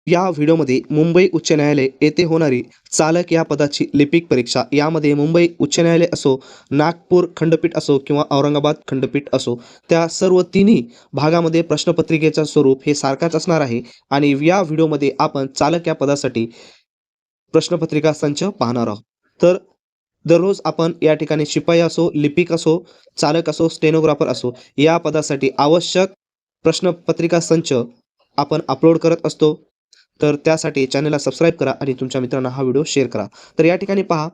या व्हिडिओमध्ये मुंबई उच्च न्यायालय येथे होणारी चालक या पदाची लिपिक परीक्षा यामध्ये मुंबई उच्च न्यायालय असो, नागपूर खंडपीठ असो किंवा औरंगाबाद खंडपीठ असो, त्या सर्व तिन्ही भागामध्ये प्रश्नपत्रिकेचं स्वरूप हे सारखाच असणार आहे. आणि या व्हिडिओमध्ये आपण चालक या पदासाठी प्रश्नपत्रिका संच पाहणार आहोत. तर दररोज आपण या ठिकाणी शिपाई असो, लिपिक असो, चालक असो, स्टेनोग्राफर असो, या पदासाठी आवश्यक प्रश्नपत्रिका संच आपण अपलोड करत असतो. तर त्यासाठी चॅनलला सबस्क्राईब करा आणि तुमच्या मित्रांना हा व्हिडिओ शेअर करा. तर या ठिकाणी पहा,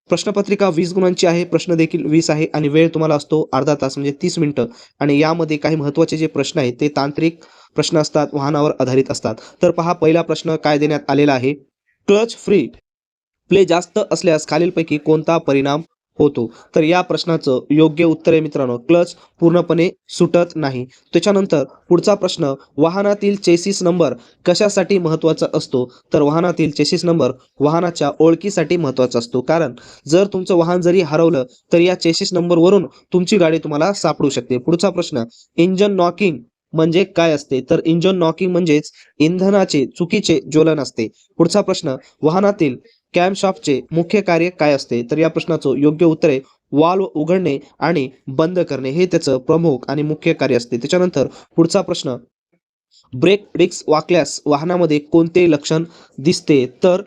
प्रश्नपत्रिका 20 गुणांची आहे, प्रश्न देखील 20 आहे आणि वेळ तुम्हाला असतो अर्धा तास म्हणजे 30 मिनिटं. आणि यामध्ये काही महत्त्वाचे जे प्रश्न आहेत ते तांत्रिक प्रश्न असतात, वाहनावर आधारित असतात. तर पहा, पहिला प्रश्न काय देण्यात आलेला आहे. क्लच फ्री प्ले जास्त असल्यास खालीलपैकी कोणता परिणाम होतो? तर या प्रश्नाचं योग्य उत्तर आहे मित्रांनो, क्लच पूर्णपणे सुटत नाही. त्याच्यानंतर पुढचा प्रश्न, वाहनातील चेसिस नंबर कशासाठी महत्त्वाचा असतो? तर वाहनातील चेसिस नंबर वाहनाच्या ओळखीसाठी महत्त्वाचा असतो. कारण जर तुमचं वाहन जरी हरवलं तर या चेसिस नंबरवरून तुमची गाडी तुम्हाला सापडू शकते. पुढचा प्रश्न, इंजन नॉकिंग म्हणजे काय असते? तर इंजन नॉकिंग म्हणजेच इंधनाचे चुकीचे ज्वलन असते. पुढचा प्रश्न, वाहनातील कॅमशाफ्टचे मुख्य कार्य काय असते? तर या प्रश्नाचं योग्य उत्तर आहे वाल्व उघडणे आणि बंद करणे, हे त्याचं प्रमुख आणि मुख्य कार्य असते. त्याच्यानंतर पुढचा प्रश्न, ब्रेक डिस्क वाकल्यास वाहनामध्ये कोणते लक्षण दिसते? तर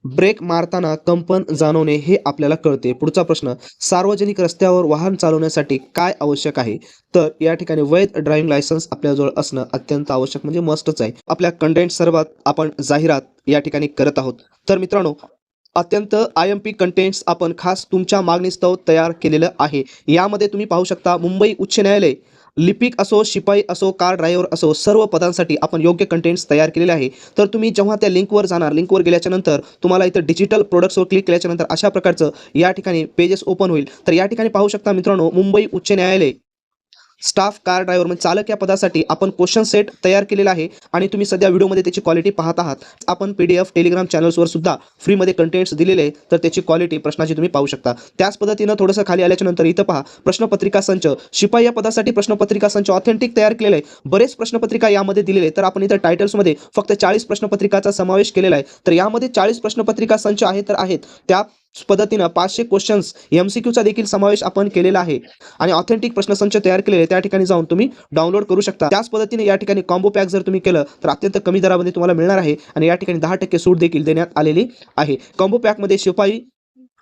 ब्रेक मारताना कंपन जाणवणे हे आपल्याला कळते. पुढचा प्रश्न, सार्वजनिक रस्त्यावर वाहन चालवण्यासाठी काय आवश्यक आहे? तर या ठिकाणी वैध ड्रायव्हिंग लायसन्स आपल्याजवळ असणं अत्यंत आवश्यक म्हणजे मस्टच आहे. आपल्या कंटेंट सर्वात आपण जाहिरात या ठिकाणी करत आहोत. तर मित्रांनो, अत्यंत IMP कंटेंट्स आपण खास तुमच्या मागणीस्तव तयार केलेलं आहे. यामध्ये तुम्ही पाहू शकता, मुंबई उच्च न्यायालय लिपिक असो, शिपाई असो, कार ड्रायव्हर असो, सर्व पदांसाठी आपण योग्य कंटेंट्स तयार केलेले आहे. तर तुम्ही जेव्हा त्या लिंकवर जाणार, लिंकवर गेल्याच्या नंतर तुम्हाला इथं डिजिटल प्रोडक्ट्सवर क्लिक केल्याच्या नंतर अशा प्रकारचं या ठिकाणी पेजेस ओपन होईल. तर या ठिकाणी पाहू शकता मित्रांनो, मुंबई उच्च न्यायालय स्टाफ कार ड्रायव्हर म्हणजे चालक या पदासाठी आपण क्वेश्चन सेट तयार केलेला आहे आणि तुम्ही सध्या व्हिडिओमध्ये त्याची क्वालिटी पाहत आहात. आपण PDF टेलिग्राम चॅनल्सवर सुद्धा फ्रीमध्ये कंटेंट्स दिलेले आहे, तर त्याची क्वालिटी प्रश्नाची तुम्ही पाहू शकता. त्याच पद्धतीनं थोडंसं खाली आल्याच्या नंतर इथं पहा, प्रश्नपत्रिका संच शिपाई या पदासाठी प्रश्नपत्रिका संच ऑथेंटिक तयार केलेला आहे. बरेच प्रश्नपत्रिका यामध्ये दिलेले आहे. तर आपण इथं टायटल्समध्ये फक्त 40 प्रश्नपत्रिकाचा समावेश केलेला आहे. तर यामध्ये 40 प्रश्नपत्रिका संच आहे तर आहेत. त्या पद्धतीनं 500 क्वेश्चन्स MCQचा देखील समावेश आपण केलेला आहे आणि ऑथेंटिक प्रश्नसंच तयार केलेले त्या ठिकाणी जाऊन तुम्ही डाउनलोड करू शकता. त्याच पद्धतीने या ठिकाणी कॉम्बो पॅक जर तुम्ही केलं तर अत्यंत कमी दरामध्ये तुम्हाला मिळणार आहे आणि या ठिकाणी 10% सूट देखील देण्यात आलेली आहे. कॉम्बो पॅकमध्ये शिपाई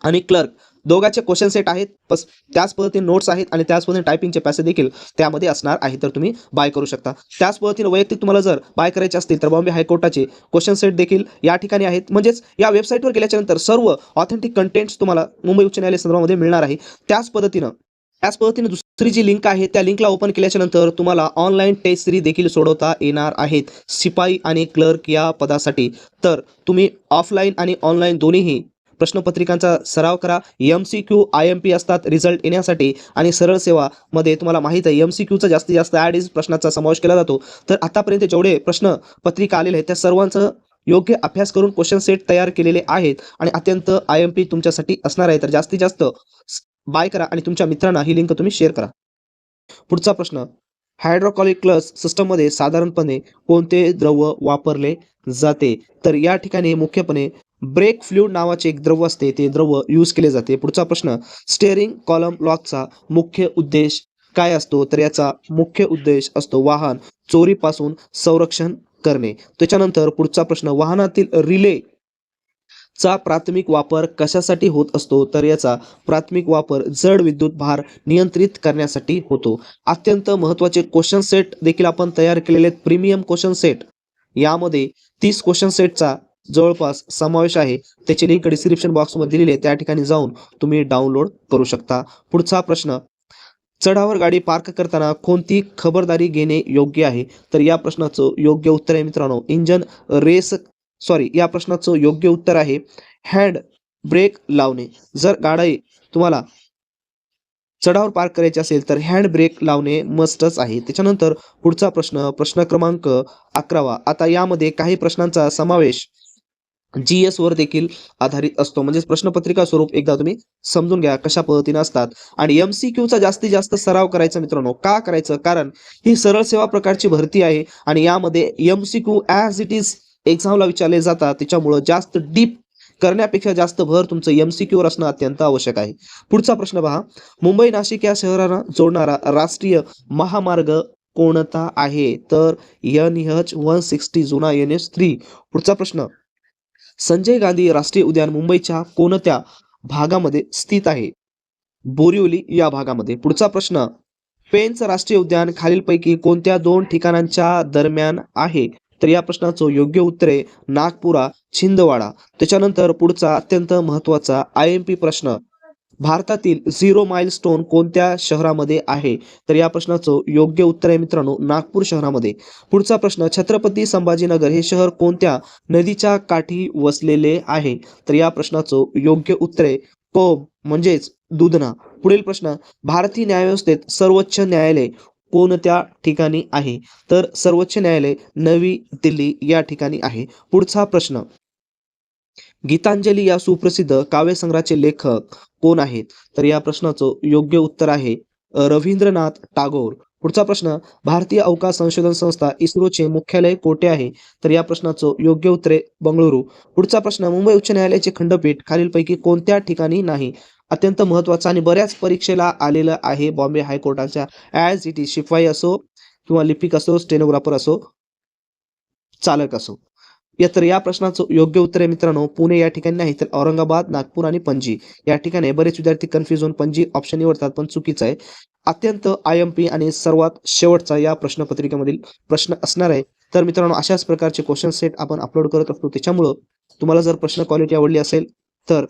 आणि क्लर्क दोघांचे क्वेश्चन सेट आहेत, बस त्याच पद्धतीने नोट्स आहेत आणि त्याच पद्धतीने टायपिंगचे पैसे देखील त्यामध्ये असणार आहे. तर तुम्ही बाय करू शकता. त्याच पद्धतीने वैयक्तिक तुम्हाला जर बाय करायचे असतील तर बॉम्बे हायकोर्टाचे क्वेश्चन सेट देखील या ठिकाणी आहेत. म्हणजेच या वेबसाईटवर गेल्याच्या नंतर सर्व ऑथेंटिक कंटेंट्स तुम्हाला मुंबई उच्च न्यायालय संदर्भामध्ये मिळणार आहे. त्याच पद्धतीने दुसरी जी लिंक आहे त्या लिंकला ओपन केल्याच्या नंतर तुम्हाला ऑनलाईन टेस्ट सीरीज देखील सोडवता येणार आहेत शिपाई आणि क्लर्क या पदासाठी. तर तुम्ही ऑफलाईन आणि ऑनलाईन दोन्हीही प्रश्नपत्रिकांचा सराव करा. MCQ IMP असतात रिझल्ट येण्यासाठी आणि सरळ सेवामध्ये तुम्हाला माहीत आहे MCQचा जास्तीत जास्त प्रश्नाचा समावेश केला जातो. तर आतापर्यंत जेवढे प्रश्नपत्रिका आलेले आहेत त्या सर्वांचं योग्य अभ्यास करून क्वेश्चन सेट तयार केलेले आहेत आणि अत्यंत IMP तुमच्यासाठी असणार आहे. तर जास्तीत जास्त बाय करा आणि तुमच्या मित्रांना ही लिंक तुम्ही शेअर करा. पुढचा प्रश्न, हायड्रोकॉलिक क्लच सिस्टममध्ये साधारणपणे कोणते द्रव वापरले जाते? तर या ठिकाणी मुख्यपणे ब्रेक फ्लूइड नावाचे एक द्रव असते, ते द्रव यूज केले जाते. पुढचा प्रश्न, स्टेअरिंग कॉलम लॉकचा मुख्य उद्देश काय असतो? तर याचा मुख्य उद्देश असतो वाहन चोरीपासून संरक्षण करणे. त्याच्यानंतर पुढचा प्रश्न, वाहनातील रिले चा प्राथमिक वापर कशासाठी होत असतो? तर याचा प्राथमिक वापर जड विद्युत भार नियंत्रित करण्यासाठी होतो. अत्यंत महत्त्वाचे क्वेश्चन सेट देखील आपण तयार केलेले आहेत, प्रीमियम क्वेश्चन सेट. यामध्ये 30 क्वेश्चन सेटचा जवळपास समावेश आहे. त्याची लिंक डिस्क्रिप्शन बॉक्समध्ये दिलेली आहे, त्या ठिकाणी जाऊन तुम्ही डाउनलोड करू शकता. पुढचा प्रश्न, चढावर गाडी पार्क करताना कोणती खबरदारी घेणे योग्य आहे? तर या प्रश्नाचं योग्य उत्तर आहे मित्रांनो, या प्रश्नाचं योग्य उत्तर आहे हँड ब्रेक लावणे. जर गाडी तुम्हाला चढावर पार्क करायची असेल तर हँड ब्रेक लावणे मस्टच आहे. त्याच्यानंतर पुढचा प्रश्न क्रमांक 11. आता यामध्ये काही प्रश्नांचा समावेश GS वर देखील आधारित असतो. म्हणजे प्रश्नपत्रिका स्वरूप एकदा तुम्ही समजून घ्या कशा पद्धतीने असतात. आणि MCQचा जास्तीत जास्त सराव करायचा मित्रांनो. का करायचं? कारण ही सरळ सेवा प्रकारची भरती आहे आणि यामध्ये MCQ ॲज इट इज एक्झामला विचारले जातात, त्याच्यामुळं जास्त डीप करण्यापेक्षा जास्त भर तुमचं MCQवर असणं अत्यंत आवश्यक आहे. पुढचा प्रश्न पहा. मुंबई नाशिक या शहरांना जोडणारा राष्ट्रीय महामार्ग कोणता आहे? तर NH-160 जुना NH-3. पुढचा प्रश्न. संजय गांधी राष्ट्रीय उद्यान मुंबईच्या कोणत्या भागामध्ये स्थित आहे? बोरिवली या भागामध्ये. पुढचा प्रश्न. पेंच राष्ट्रीय उद्यान खालीलपैकी कोणत्या दोन ठिकाणांच्या दरम्यान आहे? तर या प्रश्नाचं योग्य उत्तर आहे नागपुरा छिंदवाडा. त्याच्यानंतर पुढचा अत्यंत महत्त्वाचा IMP प्रश्न. भारतातील झिरो माइलस्टोन कोणत्या शहरामध्ये आहे? तर या प्रश्नाचं योग्य उत्तर आहे मित्रांनो नागपूर शहरामध्ये. पुढचा प्रश्न. छत्रपती संभाजीनगर हे शहर कोणत्या नदीच्या काठी वसलेले आहे? तर या प्रश्नाचं योग्य उत्तर आहे पब म्हणजेच दुधना. पुढील प्रश्न. भारतीय न्यायव्यवस्थेत सर्वोच्च न्यायालय कोणत्या ठिकाणी आहे? तर सर्वोच्च न्यायालय नवी दिल्ली या ठिकाणी आहे. पुढचा प्रश्न. गीतांजली या सुप्रसिद्ध काव्यसंग्रहाचे लेखक कोण आहेत? तर या प्रश्नाचं योग्य उत्तर आहे रवींद्रनाथ टागोर. पुढचा प्रश्न. भारतीय अवकाश संशोधन संस्था इस्रोचे मुख्यालय कोठे आहे? तर या प्रश्नाचं योग्य उत्तर आहे बंगळुरू. पुढचा प्रश्न. मुंबई उच्च न्यायालयाचे खंडपीठ खालीलपैकी कोणत्या ठिकाणी नाही? अत्यंत महत्त्वाचा आणि बऱ्याच परीक्षेला आलेलं आहे बॉम्बे हायकोर्टाच्या ॲज इट इज. शिपाई असो किंवा लिपिक असो, स्टेनोग्राफर असो, चालक असो. तर या प्रश्नाचं योग्य उत्तर आहे मित्रांनो पुणे या ठिकाणी नाही तर औरंगाबाद, नागपूर आणि पणजी या ठिकाणी. बरेच विद्यार्थी कन्फ्युज होऊन पणजी ऑप्शन निवडतात पण चुकीचं आहे. अत्यंत IMP आणि सर्वात शेवटचा या प्रश्नपत्रिकेमधील प्रश्न असणार आहे. तर मित्रांनो अशाच प्रकारचे क्वेश्चन सेट आपण अपलोड करत असतो. त्याच्यामुळं तुम्हाला जर प्रश्न क्वालिटी आवडली असेल तर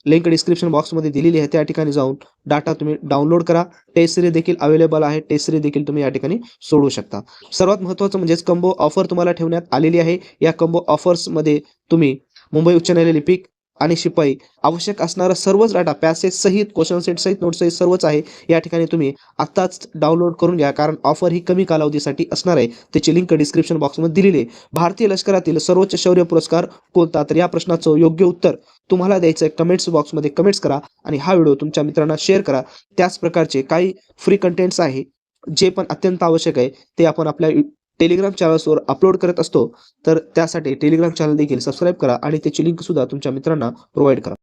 लिंक डिस्क्रिप्शन बॉक्समध्ये दिलेली आहे, त्या ठिकाणी जाऊन डाटा तुम्ही डाउनलोड करा. टेस्ट सिरीज देखील अवेलेबल आहे. टेस्ट सिरीज देखील तुम्ही या ठिकाणी सोडवू शकता. सर्वात महत्त्वाचं म्हणजेच कंबो ऑफर तुम्हाला ठेवण्यात आलेली आहे. या कंबो ऑफर्समध्ये तुम्ही मुंबई उच्च न्यायालय लिपिक आणि शिपाई आवश्यक असणारा सर्वच डाटा पॅसेज सहित, क्वेश्चन सेट सहित, नोट सहित सर्वच आहे. या ठिकाणी तुम्ही आत्ताच डाउनलोड करून घ्या, कारण ऑफर ही कमी कालावधीसाठी असणार आहे. त्याची लिंक डिस्क्रिप्शन बॉक्समध्ये दिलेली आहे. भारतीय लष्करातील सर्वोच्च शौर्य पुरस्कार कोणता? तर या प्रश्नाचं योग्य उत्तर तुम्हाला द्यायचं आहे. कमेंट्स बॉक्समध्ये कमेंट्स करा आणि हा व्हिडिओ तुमच्या मित्रांना शेअर करा. त्याच प्रकारचे काही फ्री कंटेंट्स आहे जे पण अत्यंत आवश्यक आहे ते आपण आपल्या टेलिग्राम चॅनल्सवर अपलोड करत असतो. तर त्यासाठी टेलिग्राम चॅनल देखील सबस्क्राईब करा आणि त्याची लिंक सुद्धा तुमच्या मित्रांना प्रोव्हाइड करा.